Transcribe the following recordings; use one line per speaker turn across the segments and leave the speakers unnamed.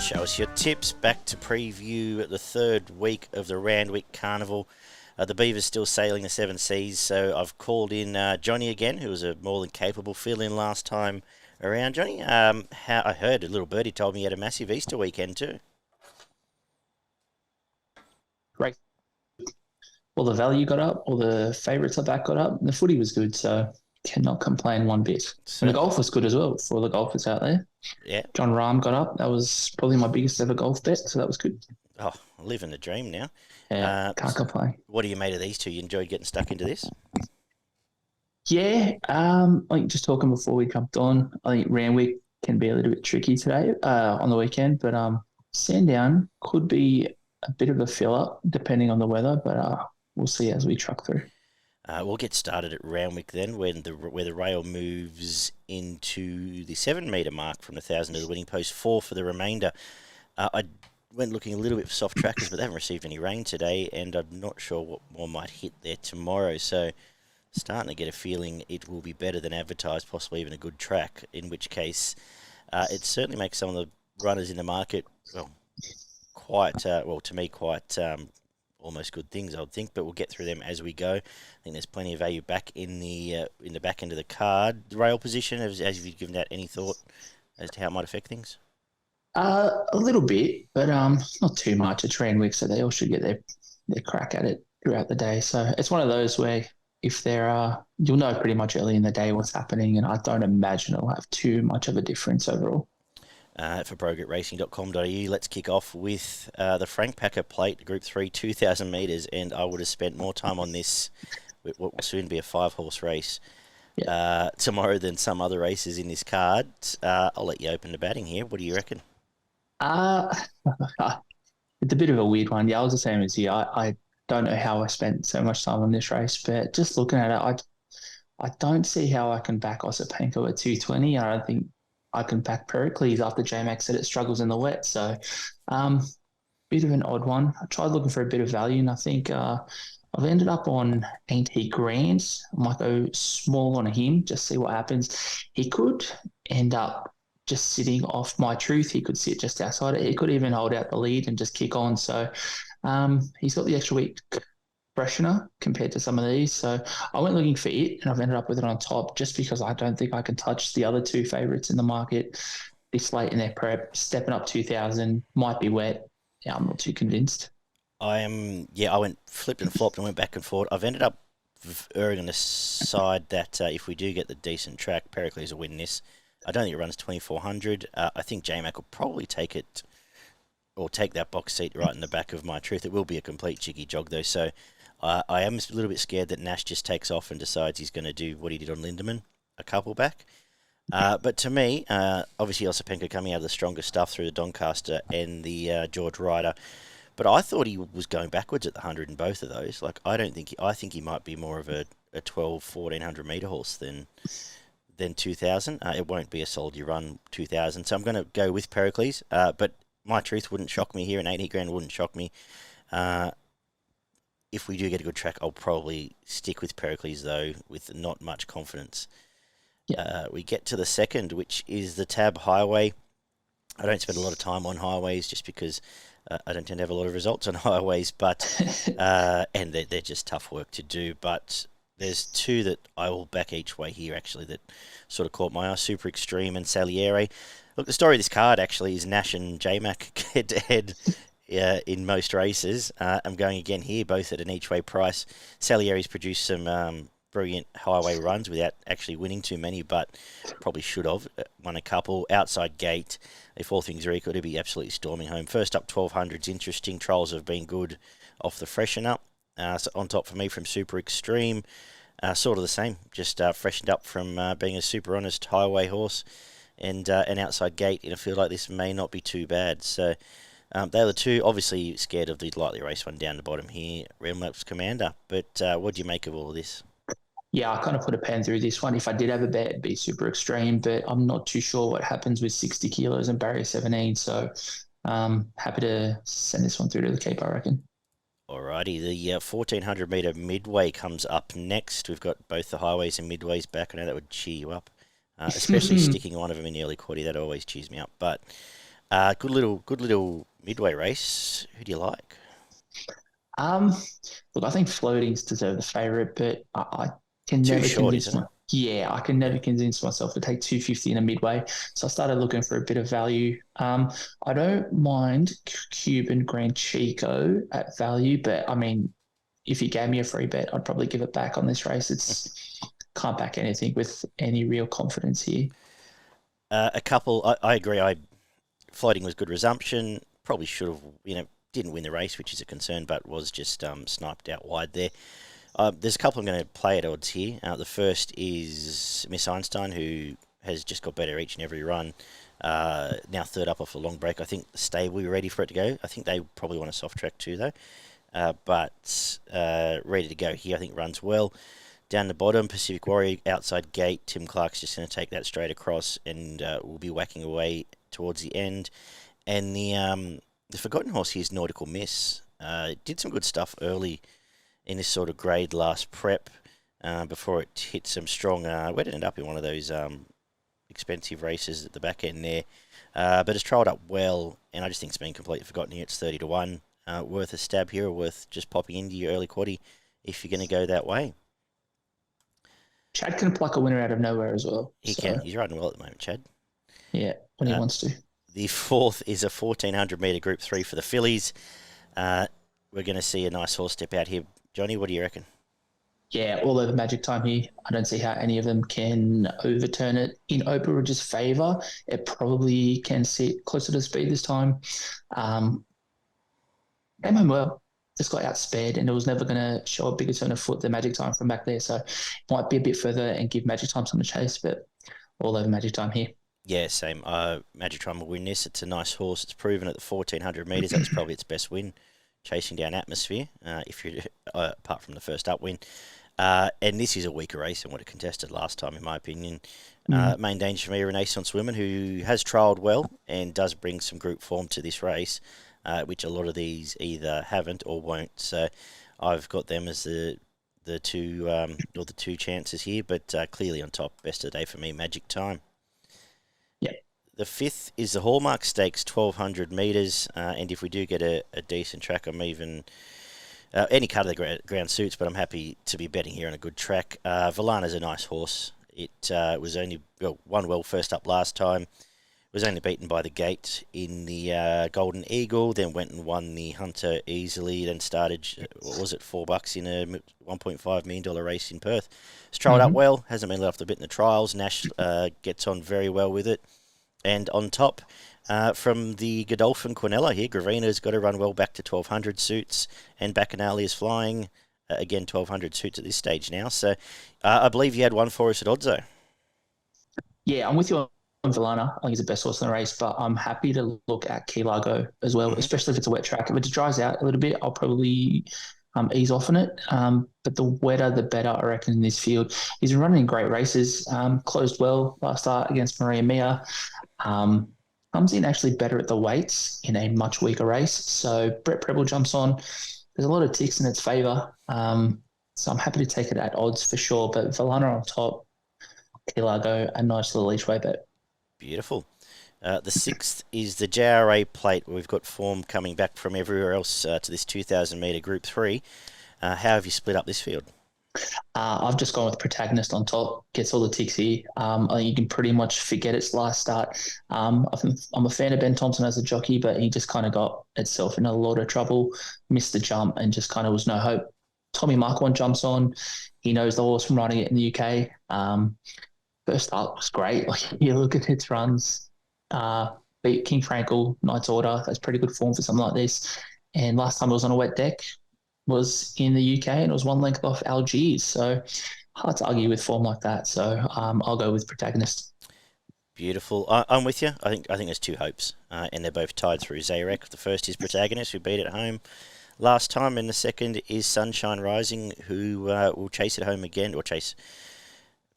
Show us your tips. Back to preview the third week of the Randwick Carnival. The Beaver's still sailing the seven seas, so I've called in Johnny again, who was a more than capable fill-in last time around. Johnny, I heard a little birdie told me you had a massive Easter weekend too.
Great. All the value got up, all the favourites at back got up, and the footy was good, so cannot complain one bit. And the golf was good as well for all the golfers out there.
Yeah.
John Rahm got up. That was probably my biggest ever golf bet, so that was good.
Oh, living the dream now.
Yeah, can't complain.
What do you made of these two? You enjoyed getting stuck into this?
Yeah, I think just talking before we jumped on, I think Randwick can be a little bit tricky today on the weekend, but Sandown could be a bit of a fill-up depending on the weather, but we'll see as we truck through.
We'll get started at Randwick then, where the rail moves into the 7 metre mark from the 1,000 to the winning post, 4 for the remainder. I went looking a little bit for soft trackers, but they haven't received any rain today, and I'm not sure what more might hit there tomorrow. So starting to get a feeling it will be better than advertised, possibly even a good track, in which case it certainly makes some of the runners in the market, quite almost good things, I would think, but we'll get through them as we go. I think there's plenty of value back in the back end of the card. The rail position, have you given that any thought as to how it might affect things?
A little bit, but not too much. It's Randwick, so they all should get their crack at it throughout the day. So it's one of those where if there are, you'll know pretty much early in the day what's happening, and I don't imagine it'll have too much of a difference overall.
For brogatracing.com.au, let's kick off with the Frank Packer Plate, Group 3, 2,000 metres, and I would have spent more time on this, what will soon be a 5-horse race, tomorrow than some other races in this card. I'll let you open the batting here. What do you reckon?
It's a bit of a weird one. Yeah, I was the same as you. I don't know how I spent so much time on this race, but just looking at it, I don't see how I can back Osipenko at 220. I don't think I can back Pericles after J-Max said it struggles in the wet. So bit of an odd one. I tried looking for a bit of value, and I think I've ended up on Ain't He Grand. I might go small on him, just see what happens. He could end up just sitting off My Truth. He could sit just outside it. He could even hold out the lead and just kick on. So he's got the extra week freshener compared to some of these. So I went looking for it, and I've ended up with it on top just because I don't think I can touch the other two favourites in the market this late in their prep. Stepping up 2,000 might be wet. Yeah, I'm not too convinced.
I went flipped and flopped and went back and forth. I've ended up erring on the side that if we do get the decent track, Pericles will win this. I don't think it runs 2,400. I think J-Mac will probably take it, or take that box seat right in the back of My Truth. It will be a complete jiggy jog though, so I am a little bit scared that Nash just takes off and decides he's going to do what he did on Lindemann a couple back. But to me, obviously Osipenko coming out of the stronger stuff through the Doncaster and the George Ryder. But I thought he was going backwards at the 100 in both of those. Like, I think he might be more of a 1,100 metre horse than 2,000. It won't be a solid run 2,000. So I'm going to go with Pericles. But My Truth wouldn't shock me here, and 80 grand wouldn't shock me. If we do get a good track, I'll probably stick with Pericles, though, with not much confidence. Yeah. We get to the second, which is the Tab Highway. I don't spend a lot of time on highways just because I don't tend to have a lot of results on highways, but and they're just tough work to do. But there's two that I will back each way here, actually, that sort of caught my eye, Super Extreme and Salieri. Look, the story of this card, actually, is Nash and J-Mac head-to-head in most races. I'm going again here, both at an each-way price. Salieri's produced some brilliant highway runs without actually winning too many, but probably should have won a couple. Outside gate, if all things are equal, to be absolutely storming home. First up, 1,200's interesting. Trolls have been good off the freshen up. So on top for me from Super Extreme, sort of the same, just freshened up from being a super honest highway horse, and an outside gate in a field like this may not be too bad. So they're the two. Obviously scared of the lightly race one down the bottom here, Remlaps Commander. But what do you make of all of this?
Yeah, I kind of put a pen through this one. If I did have a bet, it'd be Super Extreme, but I'm not too sure what happens with 60 kilos and barrier 17. So happy to send this one through to the keep, I reckon.
Alrighty, the 1,400 metre midway comes up next. We've got both the highways and midways back. I know that would cheer you up, especially sticking one of them in the early quarter. That always cheers me up. But Good little midway race. Who do you like?
Um, Look, I think floatings deserve the favourite, but I can
Too
never
short,
convince
isn't it?
my yeah, I can never
Yeah.
convince myself to take 250 in a midway. So I started looking for a bit of value. I don't mind Cuban Grand Chico at value, but I mean, if you gave me a free bet, I'd probably give it back on this race. It's can't back anything with any real confidence here.
A couple. I agree. Floating was good resumption. Probably should have. Didn't win the race, which is a concern, but was just sniped out wide there. There's a couple I'm going to play at odds here. The first is Miss Einstein, who has just got better each and every run. Now third up off a long break. I think the stable are ready for it to go. I think they probably want a soft track too, though. But ready to go here. I think runs well. Down the bottom, Pacific Warrior outside gate. Tim Clark's just going to take that straight across, and we'll be whacking away towards the end. And the forgotten horse here is Nautical Miss. Did some good stuff early in this sort of grade last prep before it hit some strong. Where did it end up in one of those expensive races at the back end there? But it's trialled up well, and I just think it's been completely forgotten here. It's 30-1. Worth a stab here, or worth just popping into your early quaddie if you're going to go that way.
Chad can pluck a winner out of nowhere as well.
He can. He's riding well at the moment, Chad.
Yeah, when he wants to.
The fourth is a 1,400 metre Group 3 for the fillies. We're going to see a nice horse step out here. Johnny, what do you reckon?
Yeah, all over Magic Time here. I don't see how any of them can overturn it in Openridge's favour. It probably can sit closer to speed this time. Came home well, just got outspared, and it was never going to show a bigger turn of foot than Magic Time from back there. So it might be a bit further and give Magic Time some to chase, but all over Magic Time here.
Yeah, same. Magic Time will win this. It's a nice horse. It's proven at the 1,400 metres. That was probably its best win, chasing down Atmosphere, if you're apart from the first up win. And this is a weaker race than what it contested last time, in my opinion. Main danger for me, Renaissance Women, who has trialled well and does bring some group form to this race, which a lot of these either haven't or won't. So I've got them as the two chances here, but clearly on top. Best of the day for me, Magic Time. The fifth is the Hallmark Stakes, 1,200 metres, and if we do get a decent track, I'm even any cut of the ground suits, but I'm happy to be betting here on a good track. Valana's a nice horse. It was only won well first up last time. Was only beaten by the gate in the Golden Eagle, then went and won the Hunter easily, then started, what was it, $4 in a $1.5 million race in Perth. It's trialled up well, hasn't been let off the bit in the trials. Nash gets on very well with it. And on top, from the Godolphin Quinella here, Gravina's got to run well back to 1,200 suits, and Bacchanali is flying, again, 1,200 suits at this stage now. So I believe you had one for us at Odds, though.
Yeah, I'm with you on Valana. I think he's the best horse in the race, but I'm happy to look at Key Largo as well, especially if it's a wet track. If it dries out a little bit, I'll probably ease off on it. But the wetter, the better, I reckon, in this field. He's been running great races, closed well last start against Maria Mia. Comes in actually better at the weights in a much weaker race. So Brett Preble jumps on. There's a lot of ticks in its favour. So I'm happy to take it at odds for sure. But Valana on top, Key Largo, a nice little each way bet.
Beautiful. The sixth is the JRA Plate. We've got form coming back from everywhere else to this 2,000 metre Group 3. How have you split up this field?
I've just gone with Protagonist on top. Gets all the ticks here. I think you can pretty much forget its last start. I'm a fan of Ben Thompson as a jockey, but he just kind of got itself in a lot of trouble, missed the jump, and just kind of was no hope. Tommy Marquand jumps on. He knows the horse from riding it in the UK. First up was great. Like, you look at its runs. Beat King Frankel, Knight's Order. That's pretty good form for something like this. And last time it was on a wet deck was in the UK, and it was one length off Algiers. So hard to argue with form like that. So I'll go with Protagonist.
Beautiful. I'm with you. I think there's two hopes, and they're both tied through Zarek. The first is Protagonist, who beat at home last time, and the second is Sunshine Rising, who will chase it home again, or chase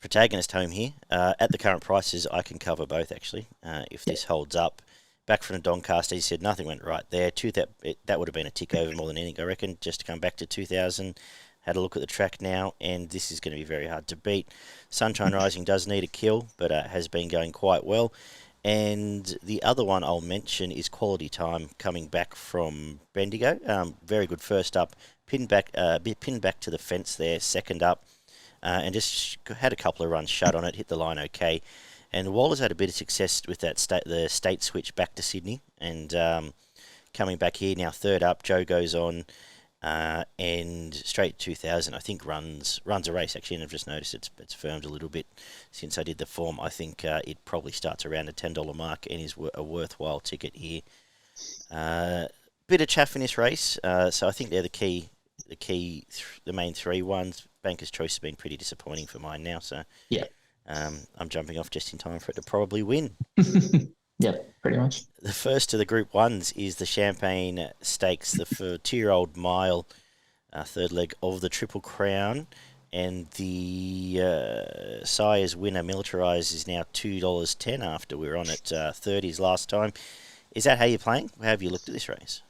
Protagonist home here. At the current prices, I can cover both, actually, if this holds up. Back from the Doncaster, he said nothing went right there. That would have been a tick over more than anything, I reckon, just to come back to 2,000. Had a look at the track now, and this is going to be very hard to beat. Sunshine Rising does need a kill, but has been going quite well. And the other one I'll mention is Quality Time, coming back from Bendigo. Very good first up, pinned back to the fence there, second up, and just had a couple of runs shut on it, hit the line okay. And Waller's had a bit of success with that the state switch back to Sydney, and coming back here now, third up. Joe goes on, and straight 2000. I think runs a race actually, and I've just noticed it's firmed a little bit since I did the form. I think it probably starts around the $10 mark and is a worthwhile ticket here. Bit of chaff in this race, so I think they're the main three ones. Banker's Choice has been pretty disappointing for mine now, so
yeah.
I'm jumping off just in time for it to probably win.
Yep, pretty much.
The first of the Group 1s is the Champagne Stakes, the 2-year-old mile, third leg of the Triple Crown. And the Sires winner, Militarised, is now $2.10 after we were on at 30s last time. Is that how you're playing? How have you looked at this race?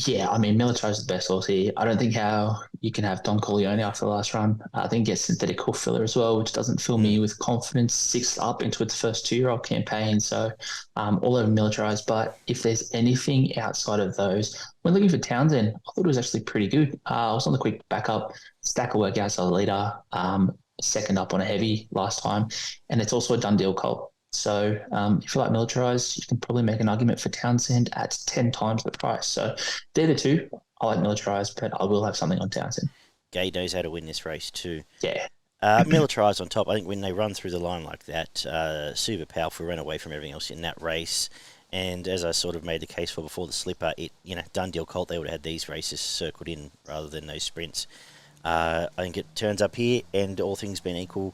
Yeah, I mean, Militarised is the best horse here. I don't think how you can have Don Corleone after the last run. I think he gets synthetic hoof filler as well, which doesn't fill me with confidence. Sixth up into its first 2-year-old campaign. So all over Militarised. But if there's anything outside of those, when looking for Townsend, I thought it was actually pretty good. I was on the quick backup, stack of work outside the leader, second up on a heavy last time. And it's also a done deal colt. So if you like Militarised, you can probably make an argument for Townsend at 10 times the price. So they're the two. I like Militarised, but I will have something on Townsend.
Gay knows how to win this race too.
Yeah.
Militarised on top. I think when they run through the line like that, super powerful, ran away from everything else in that race. And as I sort of made the case for before the slipper, done deal colt, they would have had these races circled in rather than those sprints. I think it turns up here, and all things being equal,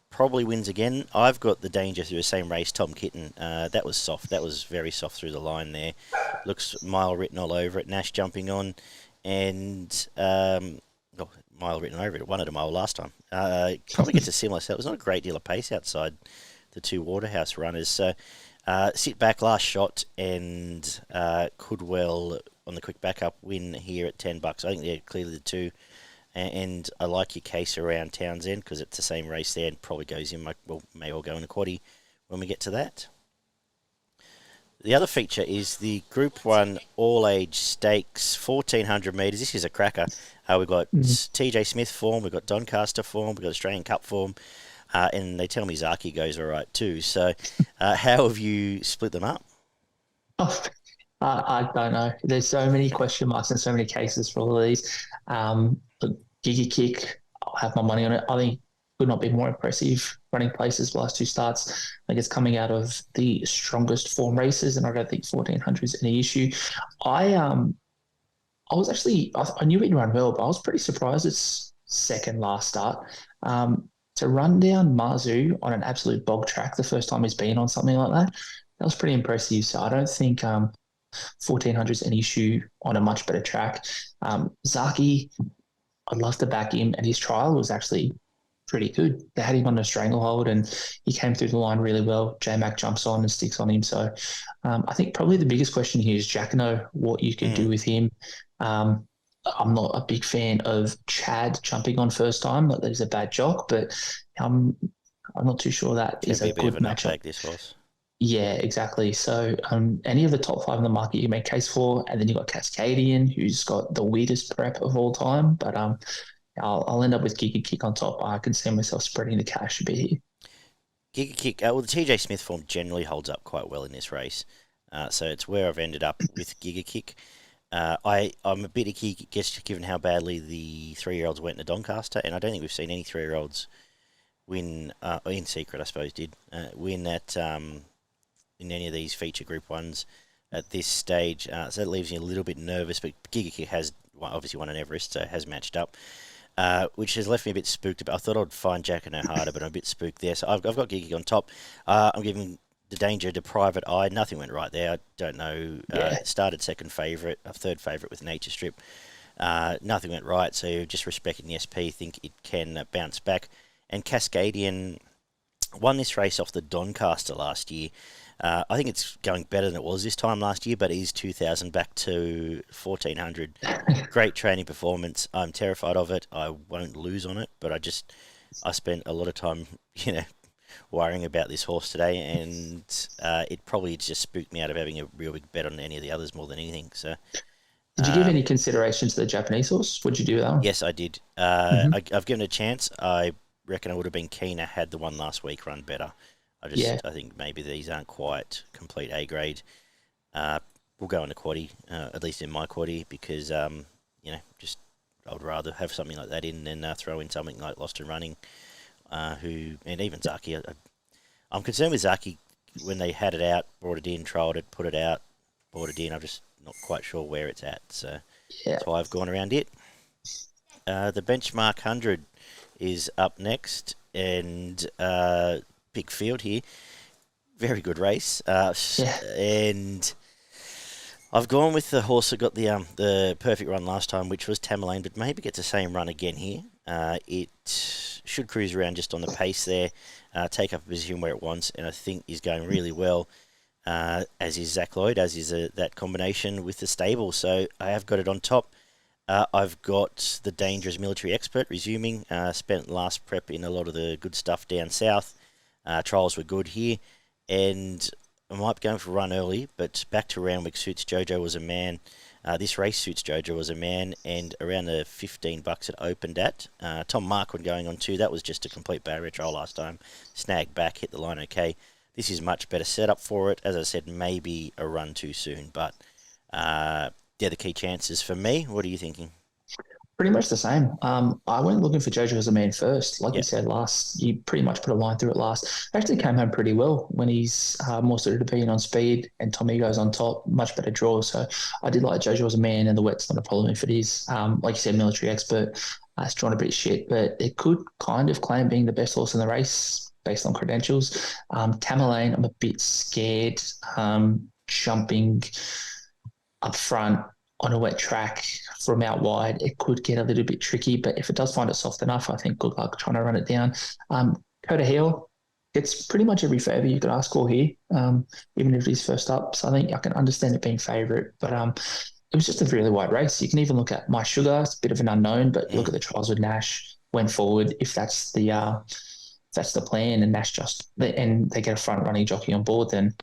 probably wins again. I've got the danger through the same race, Tom Kitten. That was soft. That was very soft through the line there. Looks mile written all over it. Nash jumping on, and mile written over it. It won at a mile last time. Probably gets a similar set. It was not a great deal of pace outside the two Waterhouse runners. So sit back, last shot, and could well on the quick backup win here at $10. I think they're clearly the two. And I like your case around Townsend because it's the same race there and probably goes in, may well go in a quaddie when we get to that. The other feature is the Group 1 All-Age Stakes, 1,400 metres. This is a cracker. We've got TJ Smith form, we've got Doncaster form, we've got Australian Cup form, and they tell me Zaki goes all right too. So how have you split them up?
Oh, I don't know. There's so many question marks and so many cases for all of these. Giga Kick, I'll have my money on it. I think could not be more impressive running places last two starts. I think it's coming out of the strongest form races, and I don't think 1,400 is any issue. I was actually, I knew it run well, but I was pretty surprised it's second last start. To run down Marzu on an absolute bog track the first time he's been on something like that was pretty impressive. So I don't think 1,400 is an issue on a much better track. Zaki, I'd love to back him, and his trial was actually pretty good. They had him on a stranglehold, and he came through the line really well. J-Mac jumps on and sticks on him. So I think probably the biggest question here is Jacquino, what you can do with him. I'm not a big fan of Chad jumping on first time. Not that he's a bad jock, but I'm not too sure that is a good matchup.
This horse.
Yeah, exactly. So any of the top 5 in the market you can make case for, and then you've got Cascadian, who's got the weirdest prep of all time. But I'll end up with Giga Kick on top. I can see myself spreading the cash a bit here.
Giga Kick, the TJ Smith form generally holds up quite well in this race. So it's where I've ended up with Giga Kick. I'm a bit icky, just given how badly the 3-year-olds went in the Doncaster, and I don't think we've seen any 3-year-olds win, in secret I suppose win at in any of these feature Group 1s at this stage. So that leaves me a little bit nervous, but Giga Kick has obviously won an Everest, so has matched up, which has left me a bit spooked. I thought I'd find Jacquino harder, but I'm a bit spooked there. So I've got Giga Kick on top. I'm giving the danger to Private Eye. Nothing went right there. I don't know. Started second favourite, third favourite with Nature Strip. Nothing went right, so just respecting the SP, think it can bounce back. And Cascadian won this race off the Doncaster last year. I think it's going better than it was this time last year, but it is 2,000 back to 1,400. Great training performance. I'm terrified of it. I won't lose on it, but I spent a lot of time, worrying about this horse today, and it probably just spooked me out of having a real big bet on any of the others more than anything. So,
Did you give any consideration to the Japanese horse? What'd you do with that one?
yes, I did.
Mm-hmm.
I've given it a chance. I reckon I would have been keener had the one last week run better.
Yeah.
I think maybe these aren't quite complete A grade. We'll go on the quaddie, at least in my quaddie, because just I would rather have something like that in than throw in something like Lost and Running, and even Zaki. I'm concerned with Zaki when they had it out, brought it in, trialled it, put it out, brought it in. I'm just not quite sure where it's at, so that's why I've gone around it. The Benchmark 100 is up next, and big field here. Very good race, and I've gone with the horse that got the perfect run last time, which was Tamerlane, but maybe gets the same run again here. It should cruise around just on the pace there, take up a position where it wants, and I think is going really well, as is Zach Lloyd, as is that combination with the stable. So I have got it on top. I've got the Dangerous Military Expert resuming. Spent last prep in a lot of the good stuff down south. Trials were good here, and I might be going for a run early, but back to Randwick suits Jojo Was a Man. This race suits Jojo Was a Man, and around the $15 it opened at. Tom Marquand going on too. That was just a complete barrier trial last time. Snagged back, hit the line okay. This is much better setup for it. As I said, maybe a run too soon, but they're the key chances for me. What are you thinking?
Pretty much the same. I went looking for Jojo as a man first. Like you said, you pretty much put a line through it last. Actually came home pretty well when he's more suited to being on speed, and Tommy goes on top, much better draw. So I did like Jojo as a man, and the wet's not a problem if it is. Like you said, Military Expert, it's drawn a bit shit, but it could kind of claim being the best horse in the race based on credentials. Tamerlane, I'm a bit scared jumping up front on a wet track from out wide. It could get a little bit tricky, but if it does find it soft enough, I think good luck trying to run it down. Coda Hill gets pretty much every favour you could ask for here, even if it is first up. So I think I can understand it being favourite, but it was just a really wide race. You can even look at My Sugar. It's a bit of an unknown, but look at the trials with Nash. Went forward. If that's the plan, and Nash and they get a front running jockey on board, then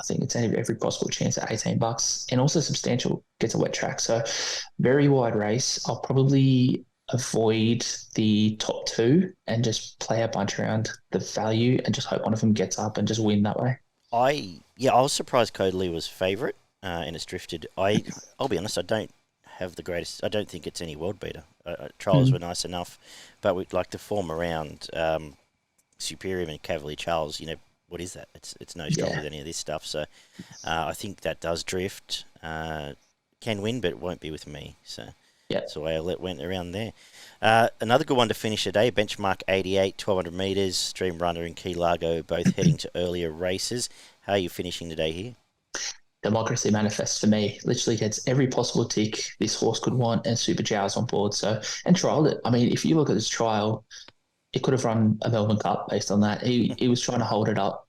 I think it's every possible chance at $18, and also substantial, gets a wet track. So very wide race. I'll probably avoid the top two and just play a bunch around the value and just hope one of them gets up and just win that way.
I was surprised Codley was favourite, and it's drifted. I'll be honest, I don't have the greatest. I don't think it's any world beater. Trials were nice enough, but we'd like to form around Superior and Cavalier Charles. What is that? It's no stronger than any of this stuff. So I think that does drift. Can win, but it won't be with me. So that's the way I went around there. Another good one to finish today, Benchmark 88, 1,200 metres, Stream Runner and Key Largo, both heading to earlier races. How are you finishing today here?
Democracy Manifest for me. Literally gets every possible tick this horse could want, and Super Jow's on board. So, and trialled it. I mean, if you look at this trial, it could have run a Melbourne Cup based on that. He was trying to hold it up,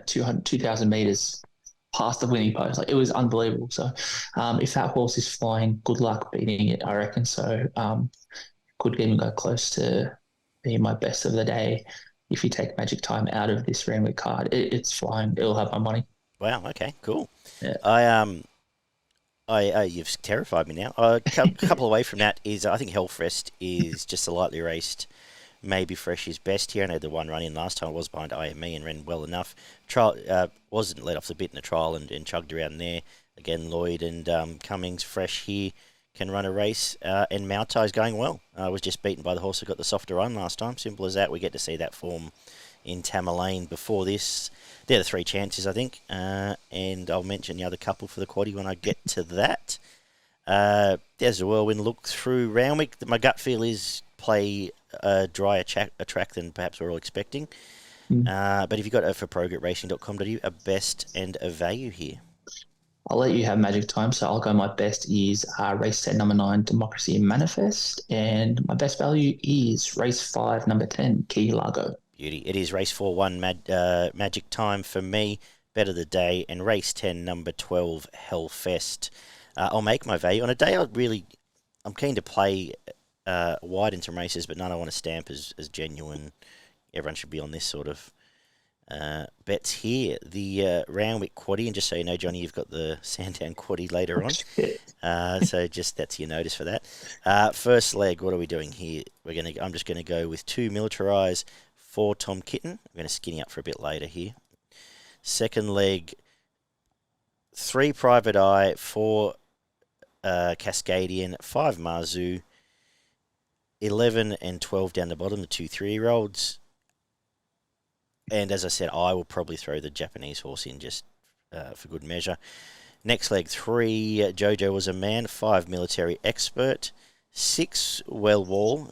2,000 metres past the winning post. Like, it was unbelievable. So if that horse is flying, good luck beating it, I reckon. So could even go close to being my best of the day if you take Magic Time out of this Randwick card. It's flying. It'll have my money.
Wow, okay, cool.
Yeah.
You've terrified me now. A couple away from that is, I think Hellfest is just a lightly raced. Maybe Fresh is best here. I know the one run in last time was behind IME and ran well enough. Trial wasn't let off the bit in the trial and chugged around there. Again, Lloyd and Cummings Fresh here can run a race. And Mautai's going well. Was just beaten by the horse who got the softer run last time. Simple as that. We get to see that form in Tamerlane before this. They're the three chances, I think. And I'll mention the other couple for the quaddie when I get to that. There's a whirlwind look through Randwick. My gut feel is play a drier track than perhaps we're all expecting. But if you've got for progretracing.com.au, a best and a value here.
I'll let you have Magic Time, so I'll go. My best is race set number 9, Democracy Manifest, and my best value is race 5, number 10, Key Largo.
Beauty. It is race 4-1 Magic Time for me, Bet of the Day, and race 10, number 12, Hellfest. I'll make my value. On a day I'm keen to play wide in some races, but none I want to stamp as genuine. Everyone should be on this sort of bets here. The Randwick Quaddie, and just so you know, Johnny, you've got the Sandown Quaddie later on. So just that's your notice for that. First leg, what are we doing here? I'm just gonna go with 2 Militarise, 4 Tom Kitten. I'm gonna skinny up for a bit later here. Second leg, 3 Private Eye, 4 Cascadian, 5 Marzu, 11 and 12 down the bottom, the 2 3-year-olds. And as I said, I will probably throw the Japanese horse in just for good measure. Next leg, 3 Jojo Was a Man, 5 Military Expert, 6 Well Wall.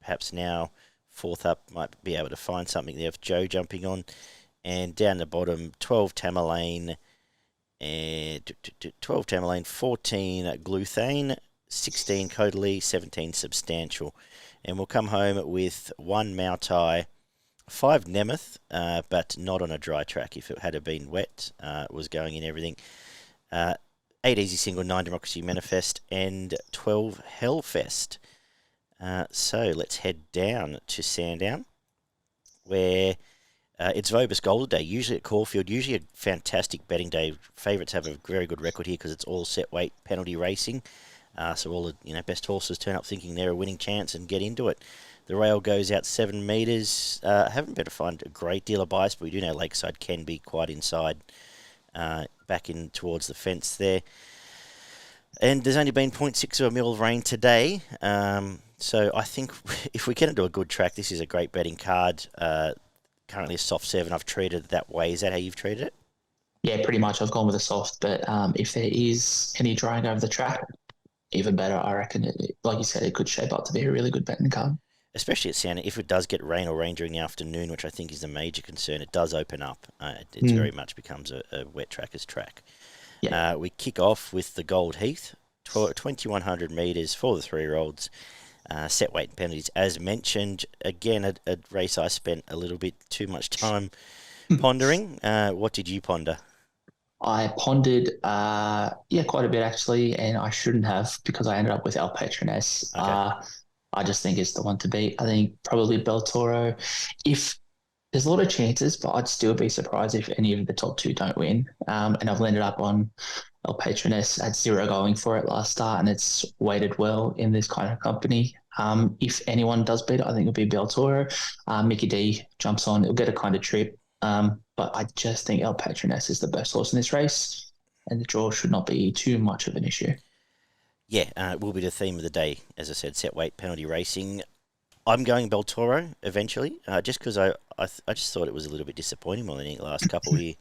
Perhaps now fourth up might be able to find something there with Joe jumping on. And down the bottom, 12 Tamerlane, and 12 Tamerlane, 14 Gluthane, 16 Codalee, 17 Substantial. And we'll come home with 1 Mautai, 5 Nemeth, but not on a dry track. If it had been wet, it was going in everything. 8 Easy Single, 9 Democracy Manifest, and 12 Hellfest. So let's head down to Sandown, where it's VOBIS Gold Day, usually at Caulfield, usually a fantastic betting day. Favourites have a very good record here because it's all set weight penalty racing. So all the best horses turn up thinking they're a winning chance and get into it. The rail goes out 7 metres. Haven't been able to find a great deal of bias, but we do know Lakeside can be quite inside, back in towards the fence there. And there's only been 0.6 of a mil of rain today. So I think if we get into a good track, this is a great betting card. Currently a soft 7. I've treated it that way. Is that how you've treated it?
Yeah, pretty much. I've gone with a soft, but if there is any drying over the track, even better. I reckon, like you said, it could shape up to be a really good betting card.
Especially at Sandown, if it does get rain or rain during the afternoon, which I think is the major concern, it does open up. It very much becomes a wet tracker's track. Yeah. We kick off with the Gold Heath, 2,100 metres for the 3-year-olds. Set weight and penalties, as mentioned. Again, a race I spent a little bit too much time pondering. What did you ponder?
I pondered, quite a bit actually, and I shouldn't have because I ended up with El Patroness. Okay. I just think it's the one to beat. I think probably Beltoro. If there's a lot of chances, but I'd still be surprised if any of the top 2 don't win. And I've landed up on El Patroness at 0 going for it last start, and it's weighted well in this kind of company. If anyone does beat it, I think it'll be Beltoro. Mickey D jumps on. It'll get a kind of trip. But I just think El Patroness is the best horse in this race, and the draw should not be too much of an issue.
Yeah, it will be the theme of the day. As I said, set weight penalty racing. I'm going Beltoro eventually, just because I just thought it was a little bit disappointing more than the last couple here.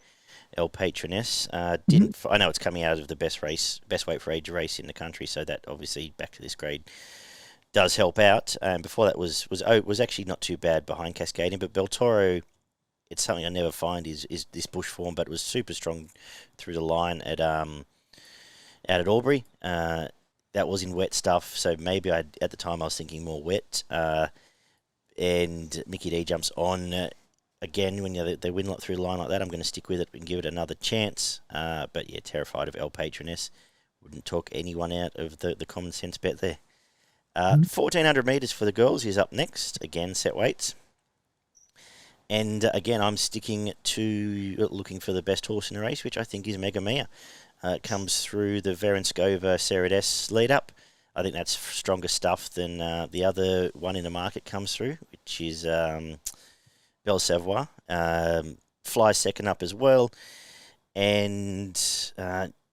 El Patroness didn't. I know it's coming out of the best weight for age race in the country, so that obviously back to this grade does help out. Before that was actually not too bad behind Cascadian, but Beltoro, it's something I never find is this bush form, but it was super strong through the line at out at Albury. That was in wet stuff, so maybe at the time I was thinking more wet. And Mickey D jumps on again when they win through the line like that. I'm going to stick with it and give it another chance. But yeah, terrified of El Patroness. Wouldn't talk anyone out of the common sense bet there. 1,400 metres for the girls is up next. Again, set weights. And again, I'm sticking to looking for the best horse in the race, which I think is Mega Mia. It comes through the Verenskova Seredes lead up. I think that's stronger stuff than the other one in the market comes through, which is Belle Savoie. Flies second up as well. And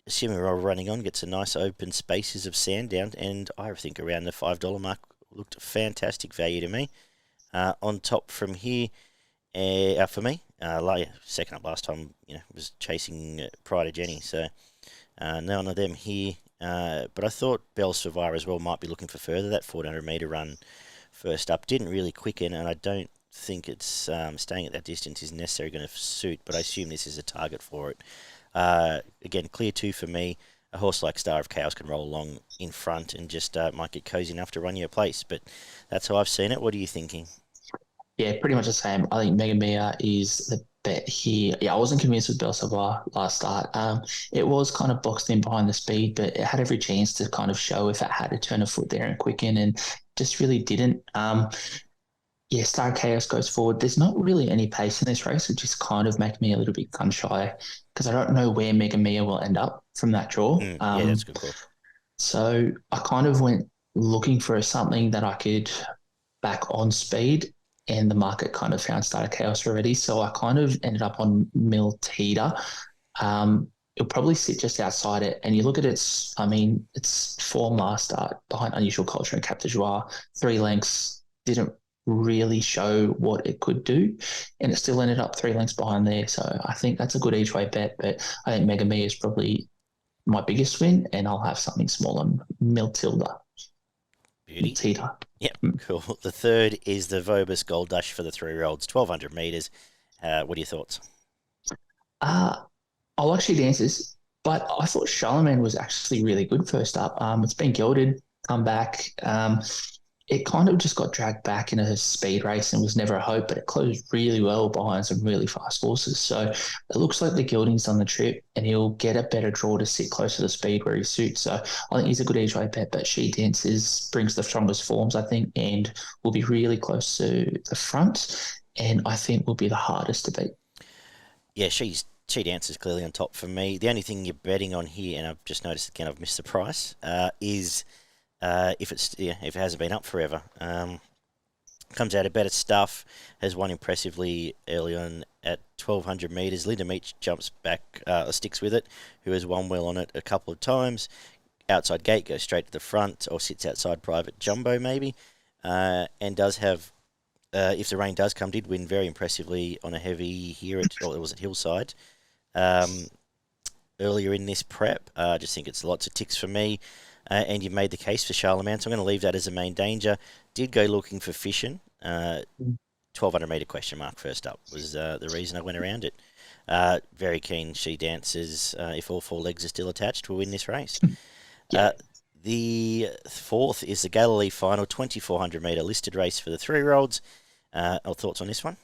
assuming we're all running on, gets a nice open spaces of Sandown. And I think around the $5 mark looked fantastic value to me. On top from here, for me, second up last time, was chasing Pride of Jenny. So none of them here. But I thought Belle Savoie as well might be looking for further. That 400 metre run first up didn't really quicken, and I don't think it's staying at that distance is necessarily going to suit, but I assume this is a target for it. Again, clear 2 for me. A horse like Star of Chaos can roll along in front and just might get cozy enough to run you a place, but that's how I've seen it. What are you thinking?
Yeah, pretty much the same. I think Mega Mia is the bet here. Yeah, I wasn't convinced with Belle Savoie last start. It was kind of boxed in behind the speed, but it had every chance to kind of show if it had to turn a foot there and quicken, and just really didn't. Yeah, Star Chaos goes forward. There's not really any pace in this race, which is kind of making me a little bit gun shy because I don't know where Mega Mia will end up from that draw.
Yeah, that's a good call.
So I kind of went looking for something that I could back on speed, and the market kind of found Starter Chaos already. So I kind of ended up on Miltita. It'll probably sit just outside it. And you look at its form last start behind Unusual Culture and Cap de Joie, 3 lengths, didn't really show what it could do. And it still ended up 3 lengths behind there. So I think that's a good each way bet. But I think Mega Me is probably my biggest win, and I'll have something small on Miltilda.
Beauty.
Miltita.
Yep, cool. The third is the VOBIS Gold Dash for the 3-year-olds, 1,200 metres. What are your thoughts?
I like She Dances, but I thought Charlemagne was actually really good first up. It's been gilded, come back. It kind of just got dragged back in a speed race and was never a hope, but it closed really well behind some really fast horses. So it looks like the gilding's on the trip, and he'll get a better draw to sit close to the speed where he suits. So I think he's a good each way bet, but She Dances brings the strongest forms, I think, and will be really close to the front, and I think will be the hardest to beat.
Yeah, She Dances clearly on top for me. The only thing you're betting on here, and I've just noticed again, I've missed the price, is if it hasn't been up forever. Comes out of better stuff, has won impressively early on at 1,200 metres. Linda Meach jumps back, sticks with it, who has won well on it a couple of times. Outside gate, goes straight to the front, or sits outside private jumbo maybe, and does have, if the rain does come, did win very impressively on a heavy here it was at Hillside. Earlier in this prep, I just think it's lots of ticks for me. And you made the case for Charlemagne, so I'm going to leave that as a main danger. Did go looking for Fission. 1,200 metre question mark first up was the reason I went around it. Very keen She Dances, if all 4 legs are still attached, will win this race.
Yeah.
The fourth is the Galillee Final, 2,400 metre listed race for the 3-year-olds. Our thoughts on this one?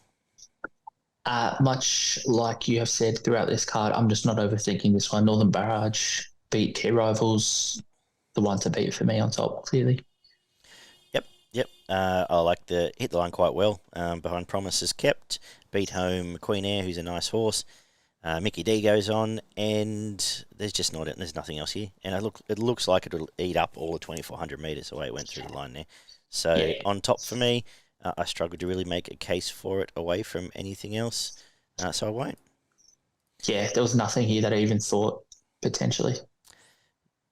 Much like you have said throughout this card, I'm just not overthinking this one. Northern Barrage beat Key Rivals, the one to beat for me on top, clearly.
Yep. I like the hit the line quite well. Behind Promises Kept, beat home Queen Air, who's a nice horse. Mickey D goes on, and there's nothing else here. And it looks like it'll eat up all the 2,400 metres the way it went through the line there. So on top for me, I struggled to really make a case for it away from anything else, so I won't.
Yeah, there was nothing here that I even thought potentially.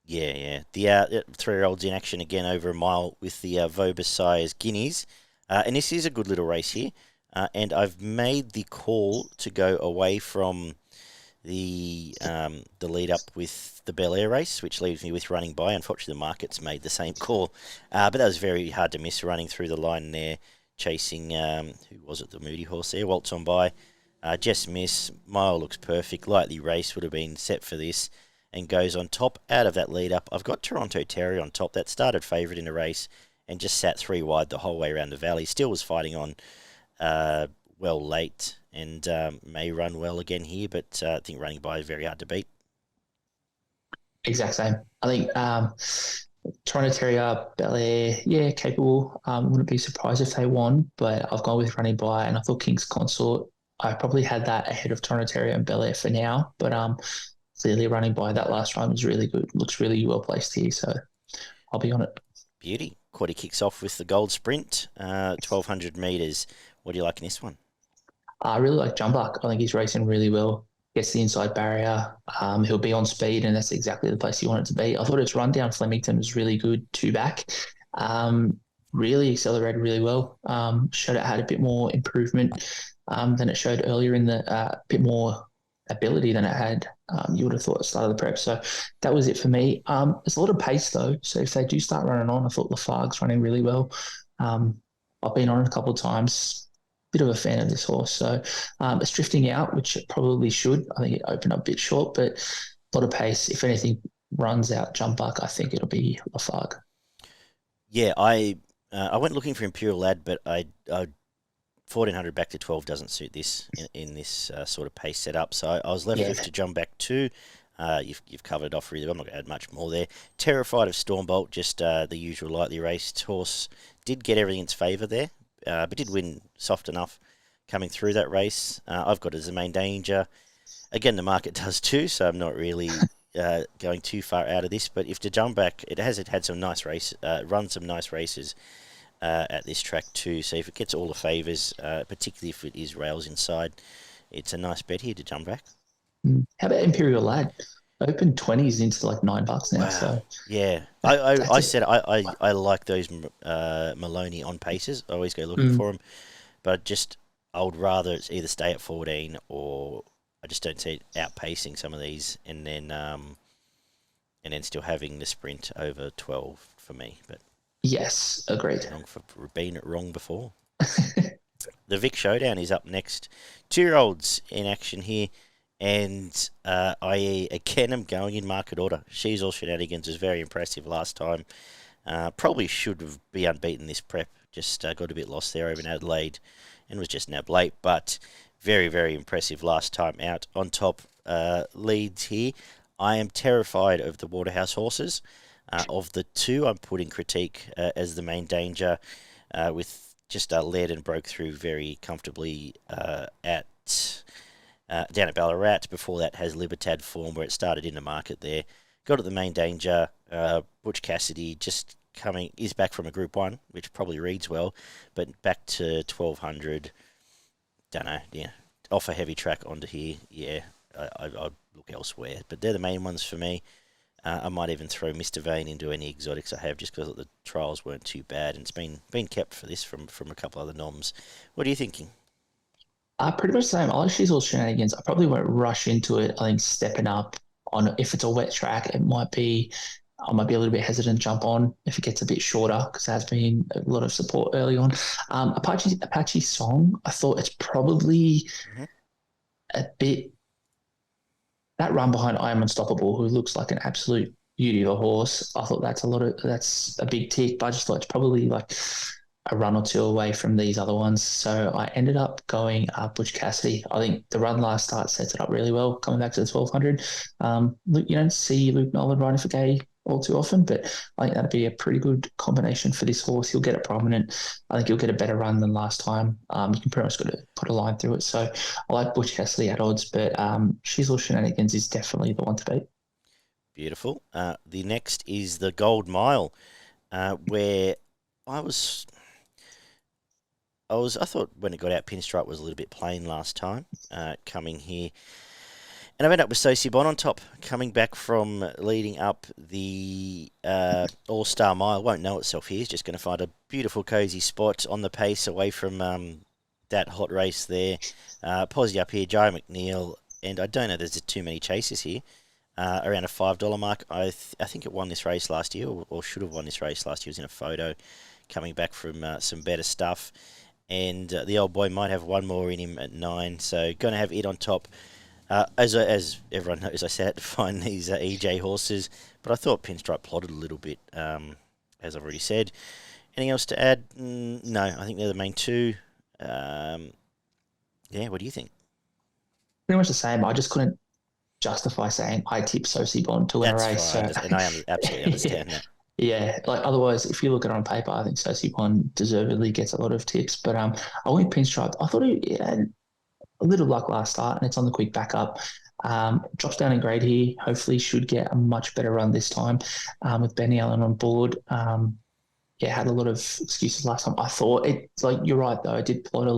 Yeah. The 3-year-olds in action again over a mile with the VOBIS Sires Guineas. And this is a good little race here. And I've made the call to go away from the lead up with the Bel Air race, which leaves me with Running By. Unfortunately, the market's made the same call. But that was very hard to miss, running through the line there, chasing, who was it, the Moody horse there, Waltz On By. Just miss. Mile looks perfect. Lightly Race would have been set for this, and goes on top out of that lead up. I've got Toronto Terry on top. That started favourite in the race and just sat 3 wide the whole way around the valley. Still was fighting on well late, and may run well again here, but I think Running By is very hard to beat.
Exact same. I think Toronto Terrier, Bel Air, capable. Wouldn't be surprised if they won, but I've gone with Running By, and I thought King's Consort. I probably had that ahead of Toronto Terrier and Bel Air for now, but clearly Running By that last run was really good. Looks really well placed here, so I'll be on it.
Beauty. Quaddy kicks off with the Gold Sprint, 1,200 metres. What do you like in this one?
I really like Jumbuck. I think he's racing really well. Gets the inside barrier. He'll be on speed, and that's exactly the place you want it to be. I thought its run down Flemington was really good, 2 back. Really accelerated really well. Showed it had a bit more improvement than it showed earlier in the bit more ability than it had. You would have thought at the start of the prep. So that was it for me. There's a lot of pace though. So if they do start running on, I thought Lafargue's running really well. I've been on it a couple of times. Bit of a fan of this horse. So it's drifting out, which it probably should. I think it opened up a bit short, but a lot of pace. If anything runs out Jumbuck, I think it'll be Lafargue.
Yeah, I went looking for Imperial Lad, but I 1,400 back to 12 doesn't suit this in this sort of pace setup. So I was left with to jump back 2. You've covered it off really well. I'm not going to add much more there. Terrified of Stormbolt, just the usual lightly raced horse. Did get everything in its favour there. but did win soft enough coming through that race. I've got it as the main danger. Again, the market does too, so I'm not really going too far out of this. But if to jump back, it had some nice run some nice races at this track too. So if it gets all the favours, particularly if it is rails inside, it's a nice bet here to jump back.
How about Imperial Lad? Open 20s into like $9 now.
Wow.
So
yeah, I said I like those Maloney on paces. I always go looking for them, but I would rather it's either stay at 14 or I just don't see it outpacing some of these, and then still having the sprint over 12 for me. But
yes, agreed.
For being wrong before. The Vic Showdown is up next. 2-year-olds in action here. And I, again, am going in market order. She's All Shenanigans was very impressive last time. Probably should have been unbeaten this prep. Just got a bit lost there over in Adelaide and was just nabbed late. But very, very impressive last time out. On top leads here. I am terrified of the Waterhouse horses. Of the two, I'm putting Critique as the main danger with just led and broke through very comfortably down at Ballarat. Before that has Libertad form where it started in the market there. Got at the main danger. Butch Cassidy is back from a Group 1, which probably reads well, but back to 1200. Don't know, yeah. Off a heavy track onto here, yeah. I'd look elsewhere, but they're the main ones for me. I might even throw Mr. Vane into any exotics I have just because the trials weren't too bad, and it's been kept for this from a couple other noms. What are you thinking?
Pretty much the same. I like She's All Shenanigans. I probably won't rush into it. I think stepping up on, if it's a wet track, I might be a little bit hesitant to jump on if it gets a bit shorter because there has been a lot of support early on. Apache Song, I thought it's probably a bit, that run behind I Am Unstoppable, who looks like an absolute beauty of a horse. I thought that's a big tick, but I just thought it's probably like a run or two away from these other ones. So I ended up going Butch Cassidy. I think the run last start sets it up really well, coming back to the 1200. You don't see Luke Nolan riding for Gay all too often, but I think that'd be a pretty good combination for this horse. He'll get it prominent. I think he'll get a better run than last time. You can pretty much put a line through it. So I like Butch Cassidy at odds, but She's All Shenanigans is definitely the one to beat.
Beautiful. The next is the Gold Mile, where I thought when it got out, Pinstripe was a little bit plain last time, coming here. And I've ended up with Sosie Bon on top, coming back from leading up the All-Star Mile. Won't know itself here. It's just going to find a beautiful, cosy spot on the pace away from that hot race there. Posy up here, Joe McNeil. And I don't know there's too many chases here. Around a $5 mark. I think it won this race last year, or should have won this race last year. It was in a photo, coming back from some better stuff. And the old boy might have one more in him at 9. So going to have it on top. As everyone knows, I set out to find these EJ horses, but I thought Pinstripe plotted a little bit, as I've already said. Anything else to add? No, I think they're the main two. Yeah, what do you think?
Pretty much the same. I just couldn't justify saying I tipped Sosie Bon to win a race.
Right. So. And I absolutely understand that.
Yeah, like otherwise, if you look at it on paper, I think Sosie Bon deservedly gets a lot of tips. But I went Pinstripe. I thought he had a little luck last start, and it's on the quick backup. Drops down in grade here. Hopefully, should get a much better run this time with Benny Allen on board. Had a lot of excuses last time. I thought you're right though. It did plot a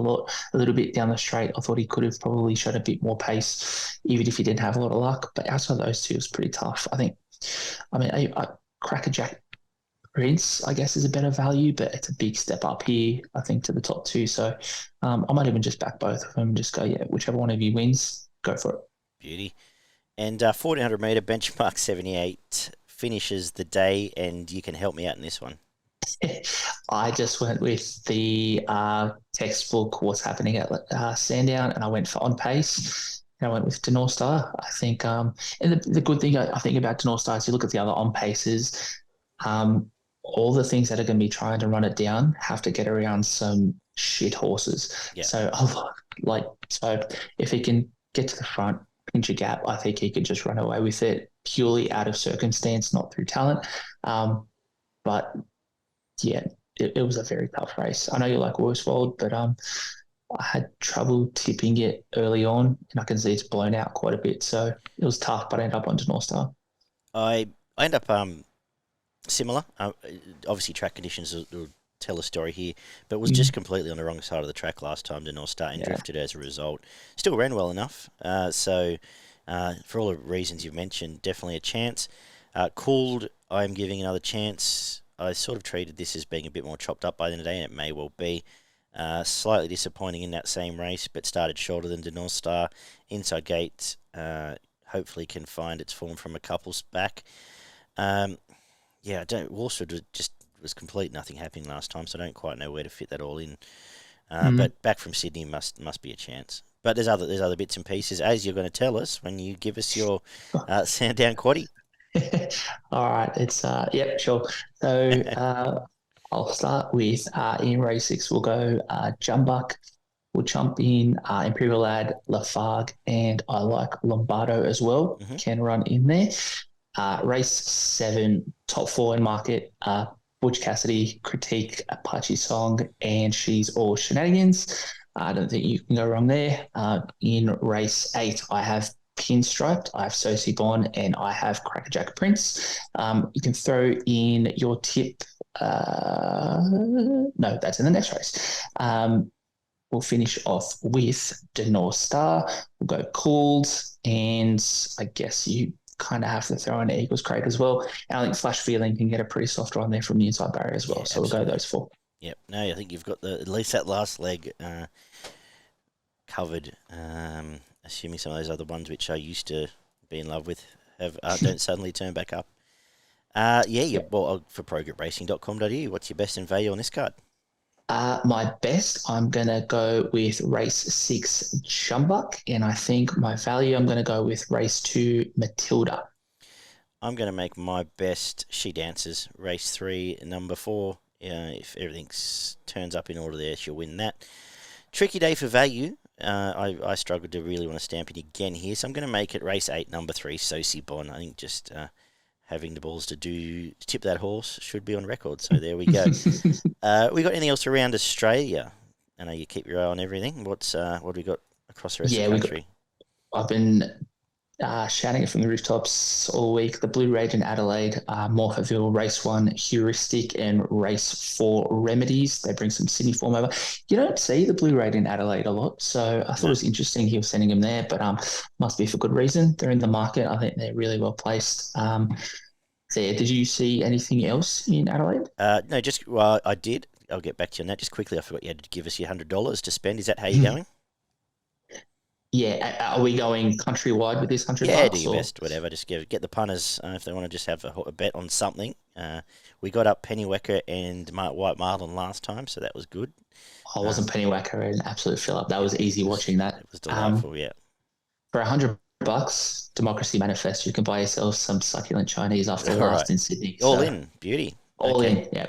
little bit down the straight. I thought he could have probably showed a bit more pace, even if he didn't have a lot of luck. But outside those two, it was pretty tough. I Crackerjack Prince, I guess, is a better value, but it's a big step up here, I think, to the top two. So I might even just back both of them and just go, whichever one of you wins, go for it.
Beauty. And 1400 metre benchmark 78 finishes the day, and you can help me out in this one.
I just went with the textbook what's happening at Sandown, and I went for on pace. And I went with North Star. I think, and the good thing I think about North Star is you look at the other on paces. All the things that are going to be trying to run it down have to get around some shit horses. Yeah. So if he can get to the front, pinch a gap, I think he could just run away with it purely out of circumstance, not through talent. But yeah, it was a very tough race. I know you like Worsfold, but I had trouble tipping it early on, and I can see it's blown out quite a bit. So it was tough, but I ended up on North Star.
I end up similar. Obviously, track conditions will tell a story here, but was just completely on the wrong side of the track last time to North Star and drifted as a result. Still ran well enough. So for all the reasons you've mentioned, definitely a chance. Cooled, I'm giving another chance. I sort of treated this as being a bit more chopped up by the end of the day, and it may well be. Slightly disappointing in that same race, but started shorter than the North Star. Inside gate, hopefully can find its form from a couple's back. Worsford just was complete nothing happening last time, so I don't quite know where to fit that all in. But back from Sydney must be a chance. But there's other bits and pieces, as you're going to tell us when you give us your Sandown quaddie.
All right, it's sure. So I'll start with in race 6. We'll go Jumbuck. We'll jump in Imperial Lad, Lafargue, and I like Lombardo as well. Can run in there. Race 7, top 4 in market. Butch Cassidy, Critique, Apache Song, and She's All Shenanigans. I don't think you can go wrong there. In race 8, I have Pinstriped, I have Sosie Bon, and I have Crackerjack Prince. You can throw in your tip. No, that's in the next race. We'll finish off with the North Star. We'll go Cooled, and I guess you kind of have to throw in Eagles Crate as well. And I think Flash Feeling can get a pretty soft run there from the inside barrier as well. So absolutely. We'll go those 4.
Yep. No, I think you've got at least that last leg covered. Assuming some of those other ones which I used to be in love with don't suddenly turn back up. Well, for progrepracing.com.au, what's your best in value on this card?
My best, I'm going to go with race 6, Jumbuck, and I think my value, I'm going to go with race 2, Matilda.
I'm going to make my best She Dances, race 3, number 4. If everything turns up in order there, she'll win that. Tricky day for value. I struggled to really want to stamp it again here, so I'm going to make it race 8, number 3, Sosie Bon. I think just having the balls to tip that horse should be on record. So there we go. We got anything else around Australia? I know you keep your eye on everything. What have we got across the rest of the country?
I've been shouting it from the rooftops all week. The Blue Rage in Adelaide, Morphettville, race 1, Heuristic, and race 4, Remedies. They bring some Sydney form over. You don't see the Blue Rage in Adelaide a lot, so I thought it was interesting he was sending them there, but must be for good reason. They're in the market. I think they're really well placed. Did you see anything else in Adelaide?
No, I did. I'll get back to you on that. Just quickly, I forgot you had to give us your $100 to spend. Is that how you're going?
Yeah, are we going countrywide with this $100?
Yeah, do your best, whatever. Just get the punters if they want to just have a bet on something. We got up Pennywecker and White Marlin last time, so that was good.
I wasn't Pennywecker an absolute fill up. That was easy watching that.
It was delightful, yeah.
For $100, Democracy Manifest, you can buy yourself some succulent Chinese after the last in Sydney.
All in, beauty.
All in, yeah.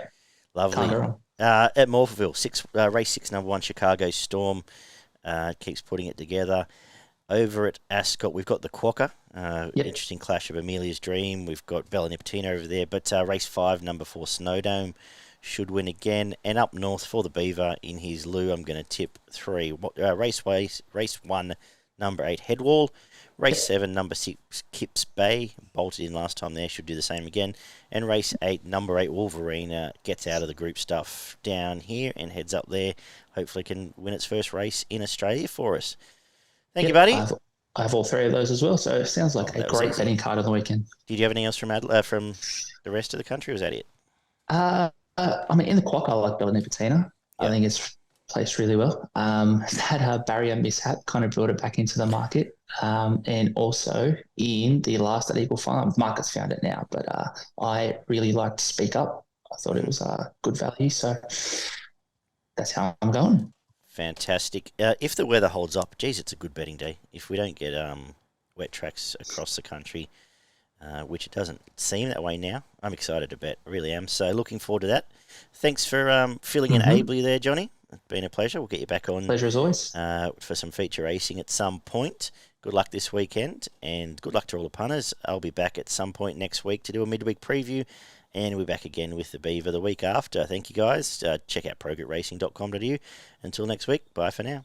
Lovely. At Morphettville, race 6, number 1, Chicago Storm. Keeps putting it together. Over at Ascot, we've got the Quokka. Interesting clash of Amelia's Dream. We've got Bella Nipotina over there. But race 5, number 4, Snowdome should win again. And up north for the Beaver in his loo, I'm going to tip 3. Race 1, number 8, Headwall. Race 7, number 6, Kips Bay. Bolted in last time there, should do the same again. And race 8, number 8, Wolverine, gets out of the group stuff down here and heads up there. Hopefully can win its first race in Australia for us. Thank you, buddy.
I have all 3 of those as well, so it sounds like a great betting card on the weekend.
Did you have anything else from the rest of the country, or was that it?
In the Quokka, I like Bella Nipotina. Yep. I think it's placed really well. That barrier mishap kind of brought it back into the market. And also in the last at Eagle Farm, market's found it now, but I really liked Speak Up. I thought it was good value, so that's how I'm going.
Fantastic. If the weather holds up, geez, it's a good betting day. If we don't get wet tracks across the country, which it doesn't seem that way now, I'm excited to bet. I really am. So looking forward to that. Thanks for filling in ably there, Johnny. It's been a pleasure. We'll get you back on.
Pleasure as always.
For some feature racing at some point. Good luck this weekend, and good luck to all the punters. I'll be back at some point next week to do a midweek preview And we're back again with the Beaver the week after. Thank you, guys. Check out progretracing.com.au. Until next week, bye for now.